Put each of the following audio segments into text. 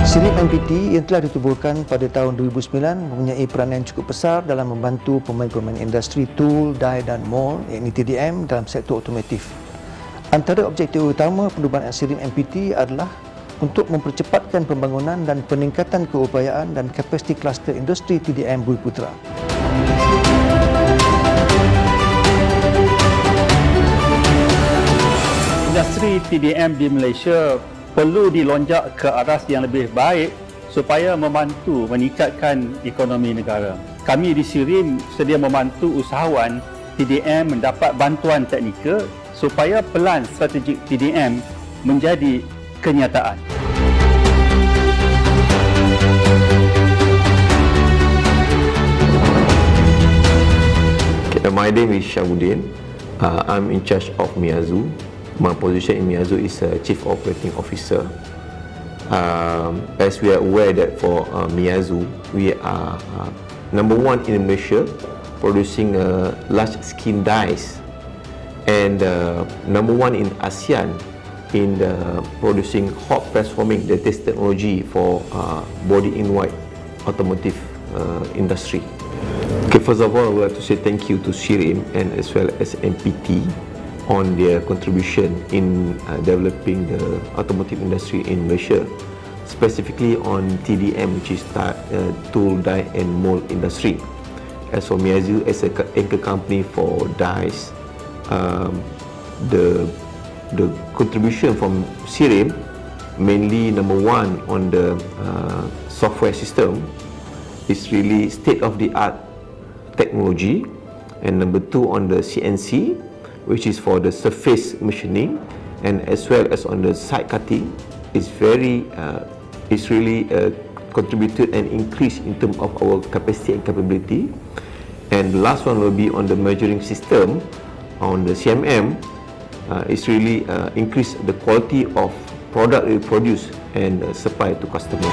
Sirim MPT yang telah ditubuhkan pada tahun 2009 mempunyai peranan yang cukup besar dalam membantu pemain-pemain industri tool, die dan mold iaitu TDM dalam sektor otomotif. Antara objektif utama penubuhan Sirim MPT adalah untuk mempercepatkan pembangunan dan peningkatan keupayaan dan kapasiti kluster industri TDM Bumi Putra. Industri TDM di Malaysia perlu dilonjak ke aras yang lebih baik supaya membantu meningkatkan ekonomi negara. Kami di Sirim sedia membantu usahawan TDM mendapat bantuan teknikal supaya pelan strategik TDM menjadi kenyataan. My name is Syabuddin. I'm in charge of Miyazu. My position in Miyazu is Chief Operating Officer. As we are aware that for Miyazu, we are number one in Malaysia producing large skin dies, and number one in ASEAN in producing hot press forming latest technology for body in white automotive industry. Okay, first of all, I would like to say thank you to Sirim and as well as MPT on their contribution in developing the automotive industry in Malaysia, specifically on TDM, which is tool, die and mold industry. As for Miyazu, as an anchor company for dies, the contribution from Sirim, mainly number one on the software system, is really state-of-the-art technology, and number two on the CNC, which is for the surface machining, and as well as on the side cutting, is really contributed and increased in terms of our capacity and capability. And the last one will be on the measuring system on the CMM. It's really increase the quality of product we produce and supply to customer.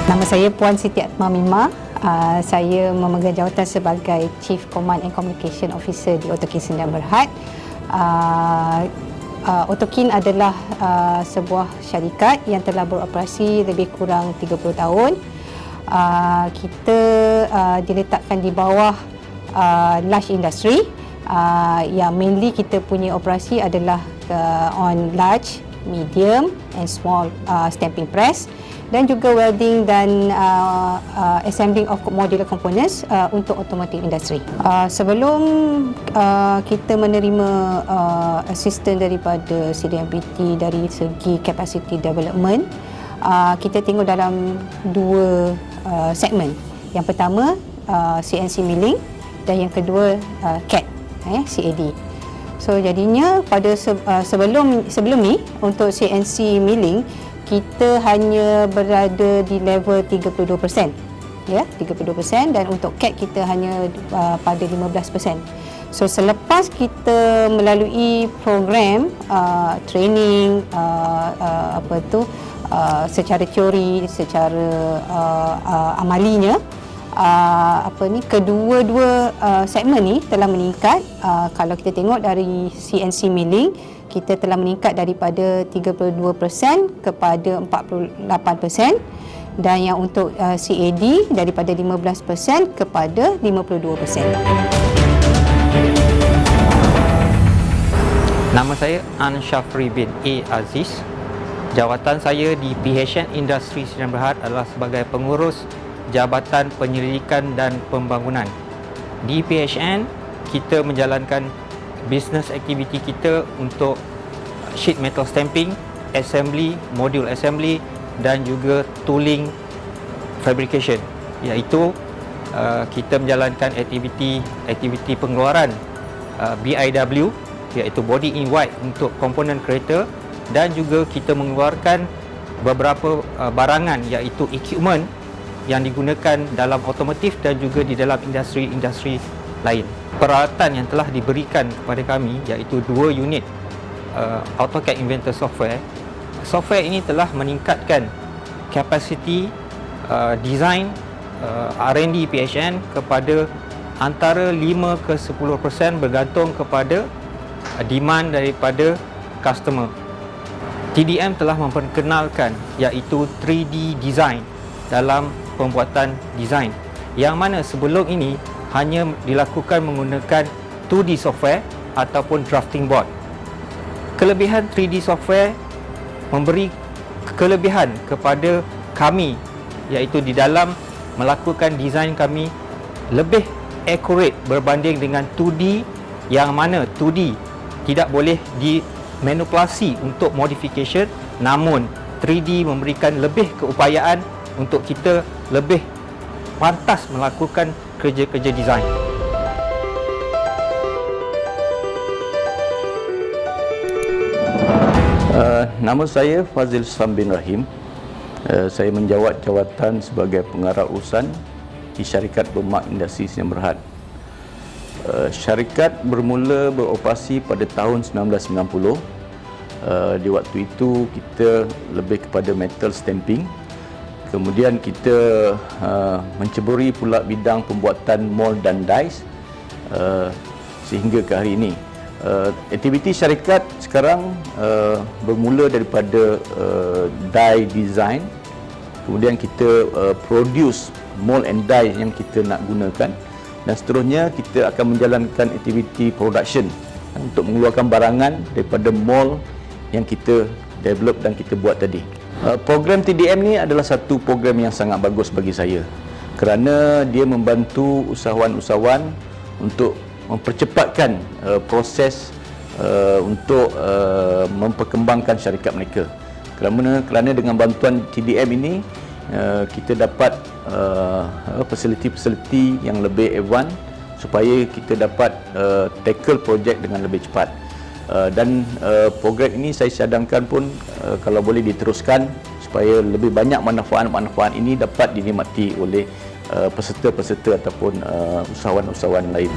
Nama saya Puan Siti Atmah. Saya memegang jawatan sebagai Chief Command and Communication Officer di Autokin Sdn Bhd. Autokin adalah sebuah syarikat yang telah beroperasi lebih kurang 30 tahun. Kita diletakkan di bawah large industry, yang mainly kita punya operasi adalah on large, medium and small stamping press, dan juga welding dan assembling of modular components untuk automotive industry. Sebelum kita menerima assistance daripada CDMPT dari segi capacity development, kita tengok dalam dua segmen. Yang pertama CNC milling dan yang kedua CAD, CAD. So jadinya pada sebelum ni untuk CNC milling kita hanya berada di level 32%, ya, 32%, dan untuk CAD kita hanya pada 15%. So selepas kita melalui program training secara teori, secara amalinya, kedua-dua segmen ni telah meningkat. Kalau kita tengok dari CNC milling, kita telah meningkat daripada 32% kepada 48%, dan yang untuk CAD daripada 15% kepada 52%. Nama saya An Syafri bin A. Aziz. Jawatan saya di PHN Industri Sdn Bhd adalah sebagai pengurus Jabatan Penyelidikan dan Pembangunan. Di PHN, kita menjalankan business activity kita untuk sheet metal stamping, assembly, module assembly dan juga tooling fabrication, iaitu kita menjalankan aktiviti pengeluaran BIW, iaitu body in white untuk komponen kereta, dan juga kita mengeluarkan beberapa barangan iaitu equipment yang digunakan dalam otomotif dan juga di dalam industri lain. Peralatan yang telah diberikan kepada kami iaitu 2 unit AutoCAD Inventor software. Software ini telah meningkatkan kapasiti design R&D PHN kepada antara 5 ke 10% bergantung kepada demand daripada customer. TDM telah memperkenalkan iaitu 3D design dalam pembuatan design, yang mana sebelum ini hanya dilakukan menggunakan 2D software ataupun drafting board. Kelebihan 3D software memberi kelebihan kepada kami, iaitu di dalam melakukan design kami lebih accurate berbanding dengan 2D, yang mana 2D tidak boleh dimanipulasi untuk modification, namun 3D memberikan lebih keupayaan untuk kita lebih pantas melakukan kerja-kerja design. Nama saya Fazil Sam bin Rahim. Saya menjawat jawatan sebagai pengarah urusan di syarikat Bermak Industri Sdn Bhd. Syarikat bermula beroperasi pada tahun 1990. Di waktu itu kita lebih kepada metal stamping. Kemudian kita menceburi pula bidang pembuatan mold dan dies sehingga ke hari ini. Aktiviti syarikat sekarang bermula daripada die design, kemudian kita produce mold and die yang kita nak gunakan, dan seterusnya kita akan menjalankan aktiviti production untuk mengeluarkan barangan daripada mold yang kita develop dan kita buat tadi. Program TDM ni adalah satu program yang sangat bagus bagi saya kerana dia membantu usahawan-usahawan untuk mempercepatkan proses untuk memperkembangkan syarikat mereka. Kerana dengan bantuan TDM ini kita dapat fasiliti-fasiliti yang lebih advance supaya kita dapat tackle projek dengan lebih cepat. Dan program ini saya cadangkan pun kalau boleh diteruskan supaya lebih banyak manfaat-manfaat ini dapat dinikmati oleh peserta-peserta ataupun usahawan-usahawan lain.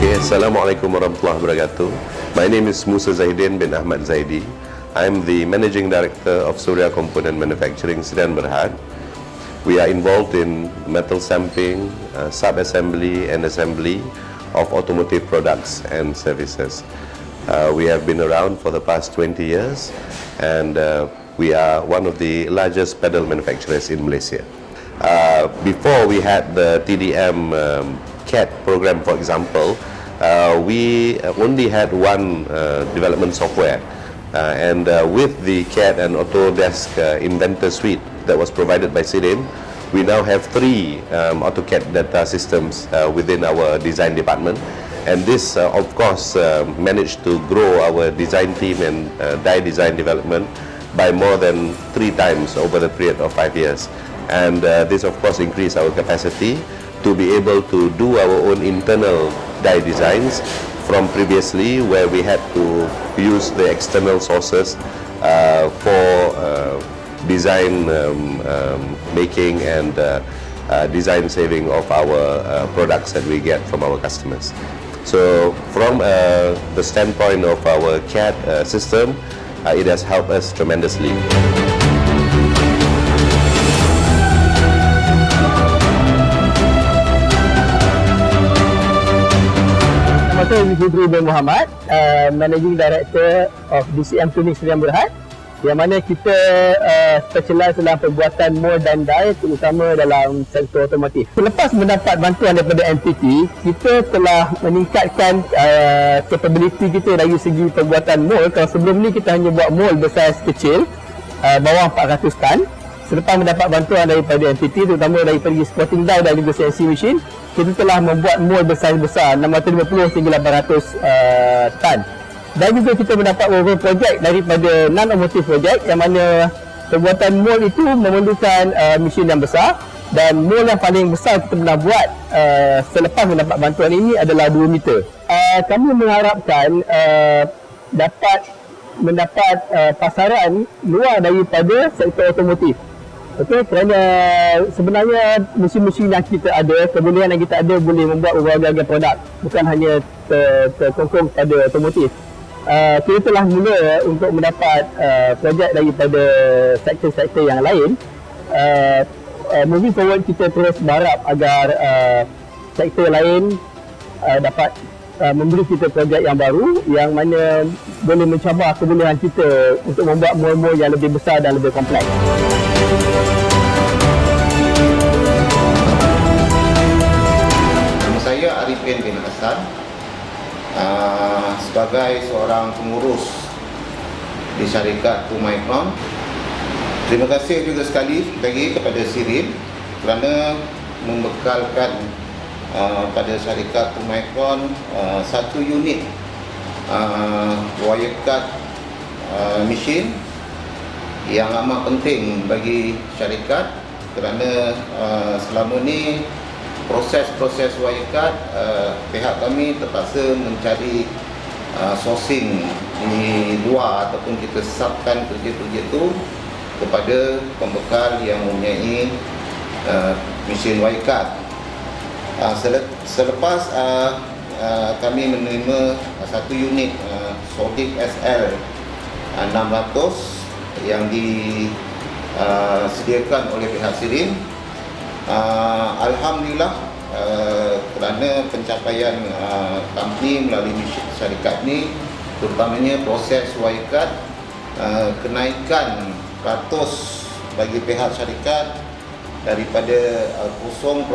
Okay, Assalamualaikum warahmatullahi wabarakatuh. My name is Musa Zaidin bin Ahmad Zaidi. I'm the Managing Director of Surya Component Manufacturing Sdn Bhd. We are involved in metal stamping, sub-assembly and assembly of automotive products and services. We have been around for the past 20 years and we are one of the largest pedal manufacturers in Malaysia. Before we had the TDM CAD program, for example, we only had one development software. And with the CAD and Autodesk Inventor Suite that was provided by SIDIM, we now have 3 AutoCAD data systems within our design department. And this, of course, managed to grow our design team and die design development by more than 3 times over the period of 5 years. And this, of course, increased our capacity to be able to do our own internal die designs from previously where we had to use the external sources for design making and design saving of our products that we get from our customers. So from the standpoint of our CAD system, it has helped us tremendously. Saya Hudri bin Muhammad, Managing Director of DCM Tuning Sdn Bhd, yang mana kita specialize dalam pembuatan mold dan die, terutama dalam sektor otomotif. Selepas mendapat bantuan daripada MTT, kita telah meningkatkan capability kita dari segi pembuatan mold. Kalau sebelum ni kita hanya buat mold bersaiz kecil, bawah 400 tan. Selepas mendapat bantuan daripada MTT, terutama daripada sporting die dan juga CNC machine, kita telah membuat mold bersaiz besar 650 hingga 800 tan. Dan juga kita mendapat beberapa projek daripada non-automotive projek yang mana pembuatan mold itu memerlukan mesin yang besar, dan mold yang paling besar kita pernah buat selepas mendapat bantuan ini adalah 2 meter. Kami mengharapkan dapat mendapat pasaran luar daripada sektor otomotif. Okey, kerana sebenarnya mesin-mesin yang kita ada, kebolehan yang kita ada boleh membuat berbagai produk, bukan hanya terkongkong pada otomotif. Kita telah mula untuk mendapat projek daripada sektor-sektor yang lain, moving forward kita terus berharap agar sektor lain dapat memberi kita projek yang baru yang mana boleh mencabar kebolehan kita untuk membuat mall-mall yang lebih besar dan lebih kompleks. Nama saya Arifin bin Hassan, sebagai seorang pengurus di syarikat 2 Micron. Terima kasih juga sekali lagi kepada Sirin kerana membekalkan pada syarikat 2 Micron satu unit wire cut mesin yang amat penting bagi syarikat kerana selama ni proses-proses wire cut pihak kami terpaksa mencari sourcing di luar ataupun kita subkan kerja-kerja itu kepada pembekal yang mempunyai mesin wire cut. Selepas kami menerima satu unit Sodic SL 600 yang disediakan oleh pihak Sirin, alhamdulillah kerana pencapaian company melalui syarikat ni, terutamanya proses wire cut, kenaikan peratus bagi pihak syarikat daripada 0%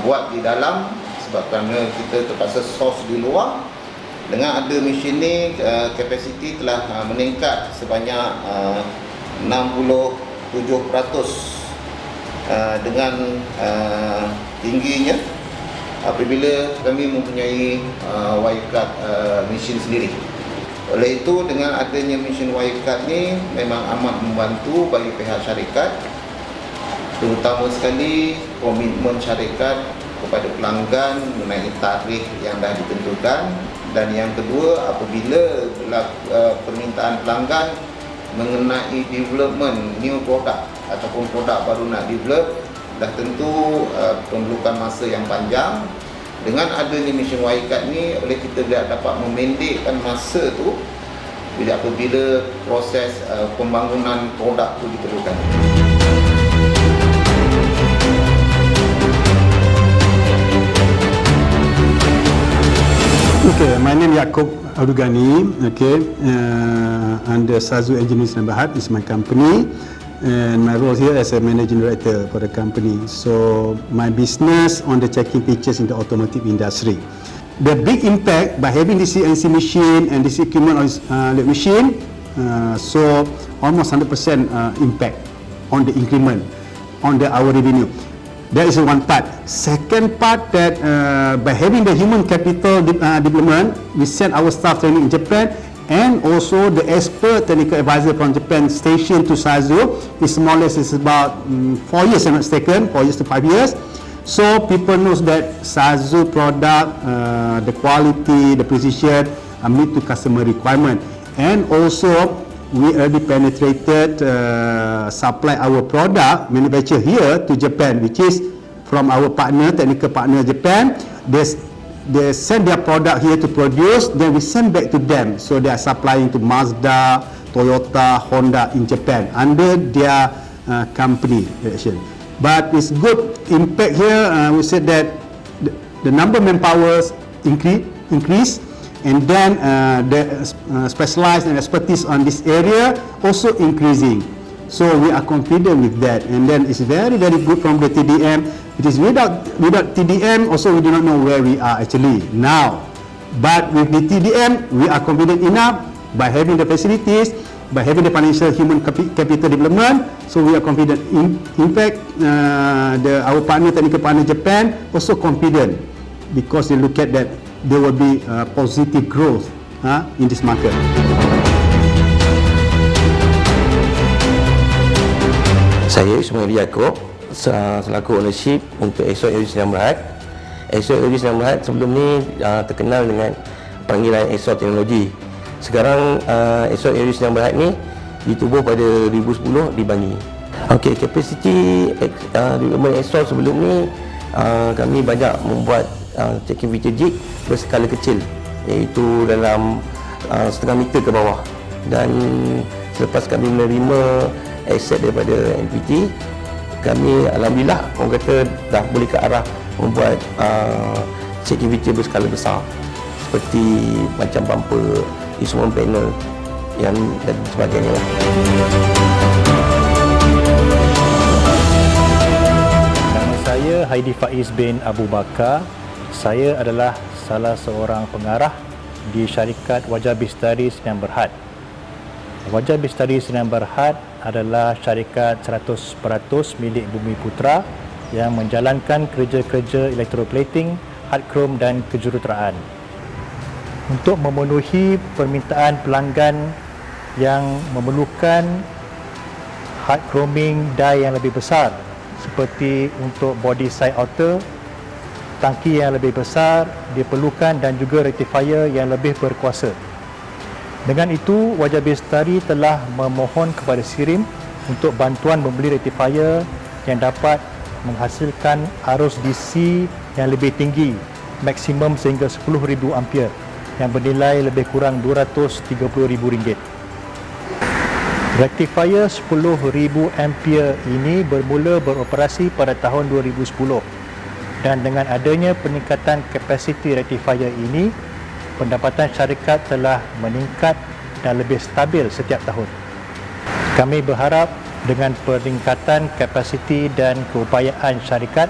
buat di dalam sebab kerana kita terpaksa source di luar. Dengan ada mesin ni, kapasiti telah meningkat sebanyak 67% dengan tingginya apabila kami mempunyai wire cut mesin sendiri. Oleh itu, dengan adanya mesin wire cut ni memang amat membantu bagi pihak syarikat, terutama sekali komitmen syarikat kepada pelanggan mengenai tarikh yang dah ditentukan, dan yang kedua apabila permintaan pelanggan mengenai development new product ataupun produk baru nak develop, dah tentu memerlukan masa yang panjang. Dengan adanya mesin wire cut ni, oleh kita dapat memendekkan masa tu bila apabila proses pembangunan produk tu diperlukan. Okay, my name is Yaakob Abdul-Ghani. Okay, under Sazu Engineering Sdn Bhd is my company, and my role here as a managing director for the company. So my business on the checking pictures in the automotive industry. The big impact by having this CNC machine and this equipment on the machine, so almost 100% impact on the increment on our revenue. That is one part. Second part, that by having the human capital development, we send our staff training in Japan, and also the expert technical advisor from Japan station to Sazu is more or less is about 4 years, I'm not mistaken, 4 years to 5 years. So people knows that Sazu product, the quality, the precision meet to customer requirement, and also we already penetrated supply our product manufacture here to Japan, which is from our partner, technical partner Japan. They send their product here to produce, then we send back to them. So they are supplying to Mazda, Toyota, Honda in Japan under their company direction. But it's good impact here. We said that the number of manpowers increase, and then the specialized and expertise on this area also increasing. So we are confident with that, and then it's very good from the TDM. It is without TDM also we do not know where we are actually now, but with the TDM we are confident enough by having the facilities, by having the financial human capital development. So we are confident. In fact, our partner, technical partner Japan, also confident because they look at that there will be positive growth in this market. Saya Ismail Yaakob, selaku ownership untuk Esok Aerojet Sdn Bhd. Esok Aerojet Sdn Bhd sebelum ni terkenal dengan panggilan Esok Teknologi. Sekarang Esok Aerojet Sdn Bhd ni ditubuh pada 2010 di Bangi. Okey, kapasiti development Esok sebelum ni kami banyak membuat checking feature jig berskala kecil, iaitu dalam setengah meter ke bawah, dan selepas kami menerima aset daripada NPT. Kami alhamdulillah orang kata dah boleh ke arah membuat CCTV berskala besar seperti macam bumper, instrument panel yang dan sebagainya lah. Nama saya Haidi Faiz bin Abu Bakar. Saya adalah salah seorang pengarah di syarikat Wajah Bistari Sdn Bhd. Wajah Bistari Sdn Bhd adalah syarikat 100% milik Bumi Putra yang menjalankan kerja-kerja elektroplating, hard chrome dan kejuruteraan. Untuk memenuhi permintaan pelanggan yang memerlukan hard chroming die yang lebih besar seperti untuk body side outer, tangki yang lebih besar diperlukan dan juga rectifier yang lebih berkuasa. Dengan itu, Wajah Bistari telah memohon kepada SIRIM untuk bantuan membeli rectifier yang dapat menghasilkan arus DC yang lebih tinggi, maksimum sehingga 10,000 ampere yang bernilai lebih kurang RM230,000. Rectifier 10,000 ampere ini bermula beroperasi pada tahun 2010 dan dengan adanya peningkatan kapasiti rectifier ini, pendapatan syarikat telah meningkat dan lebih stabil setiap tahun. Kami berharap dengan peningkatan kapasiti dan keupayaan syarikat,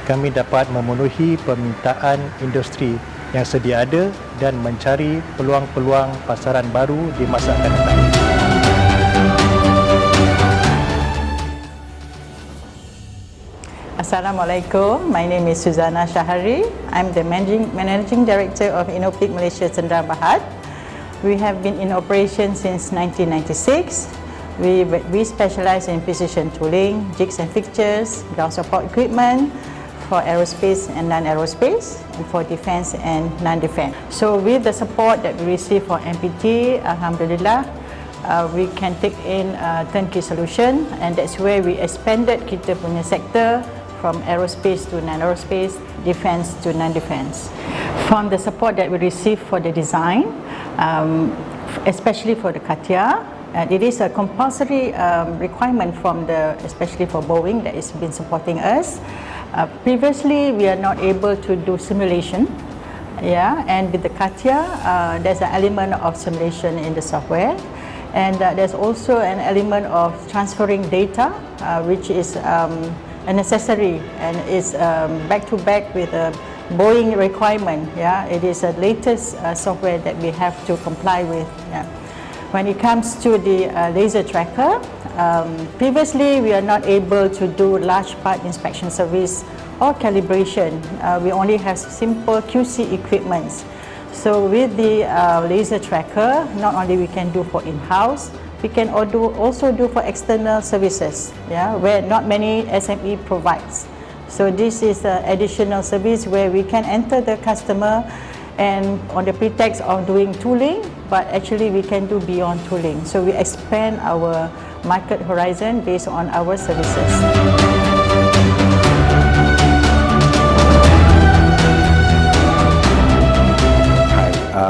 kami dapat memenuhi permintaan industri yang sedia ada dan mencari peluang-peluang pasaran baru di masa akan datang. Assalamualaikum. My name is Suzana Shahari. I'm the Managing Director of Innopeak Malaysia Sdn Bhd. We have been in operation since 1996. We specialize in precision tooling, jigs and fixtures, ground support equipment for aerospace and non-aerospace, and for defense and non-defense. So with the support that we receive from MPT, Alhamdulillah, we can take in a turnkey solution, and that's where we expanded kita punya sector from aerospace to non-aerospace, defense to non-defense. From the support that we receive for the design, especially for the CATIA, it is a compulsory requirement from especially for Boeing that has been supporting us. Previously, we are not able to do simulation, and with the CATIA, there's an element of simulation in the software, and there's also an element of transferring data, which is a necessary and is back to back with a Boeing requirement. It is the latest software that we have to comply with. When it comes to the laser tracker, previously we are not able to do large part inspection service or calibration. We only have simple QC equipments. So with the laser tracker, not only we can do for in-house, we can also do for external services, where not many SME provides. So this is an additional service where we can enter the customer and on the pretext of doing tooling, but actually we can do beyond tooling. So we expand our market horizon based on our services.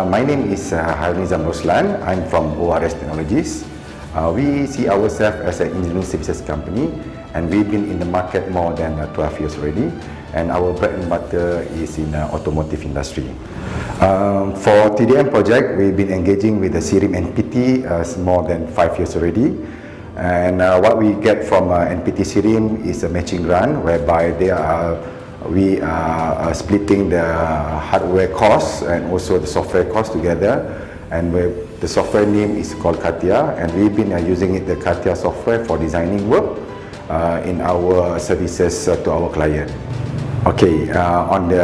My name is Harun Nizam Roslan. I'm from ORS Technologies. We see ourselves as an engineering services company, and we've been in the market more than 12 years already, and our bread and butter is in automotive industry. For TDM project, we've been engaging with the SIRIM NPT more than 5 years already, and what we get from NPT SIRIM is a matching grant whereby we are splitting the hardware costs and also the software costs together, and the software name is called CATIA, and we've been using the CATIA software for designing work in our services to our client. Okay, on the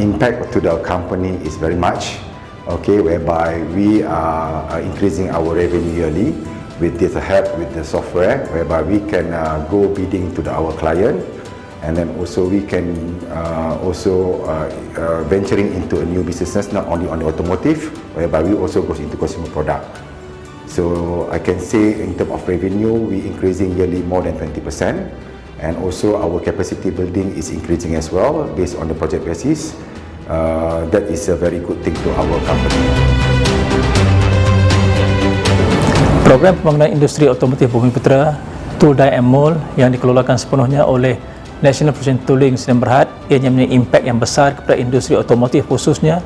impact to the company is very much, okay, whereby we are increasing our revenue yearly with this help with the software, whereby we can go bidding to our client, and then also we can venturing into a new business, not only on the automotive, whereby we also goes into consumer product. So I can say in terms of revenue, we increasing yearly more than 20%, and also our capacity building is increasing as well based on the project basis. That is a very good thing to our company. Program pembangunan industri otomotif Bumi Putra Tool Die and Mold yang dikelolakan sepenuhnya oleh National Production Tooling Sdn Bhd, ianya mempunyai impak yang besar kepada industri otomotif khususnya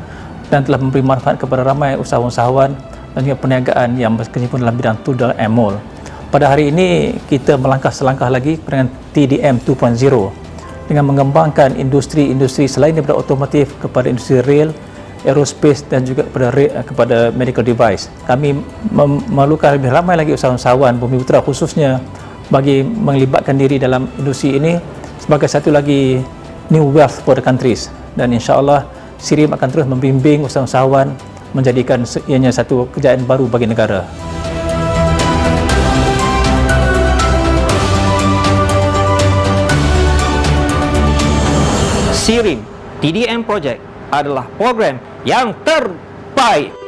dan telah memberi manfaat kepada ramai usahawan-usahawan dan juga perniagaan yang berkecimpung dalam bidang tool die and mold. Pada hari ini kita melangkah selangkah lagi dengan TDM 2.0 dengan mengembangkan industri-industri selain daripada otomotif kepada industri rail, aerospace dan juga kepada medical device. Kami memerlukan lebih ramai lagi usahawan-usahawan Bumi Putra khususnya bagi melibatkan diri dalam industri ini sebagai satu lagi new wealth for the countries, dan insya-Allah SIRIM akan terus membimbing usahawan menjadikan ianya satu kejayaan baru bagi negara. SIRIM TDM Project adalah program yang terbaik.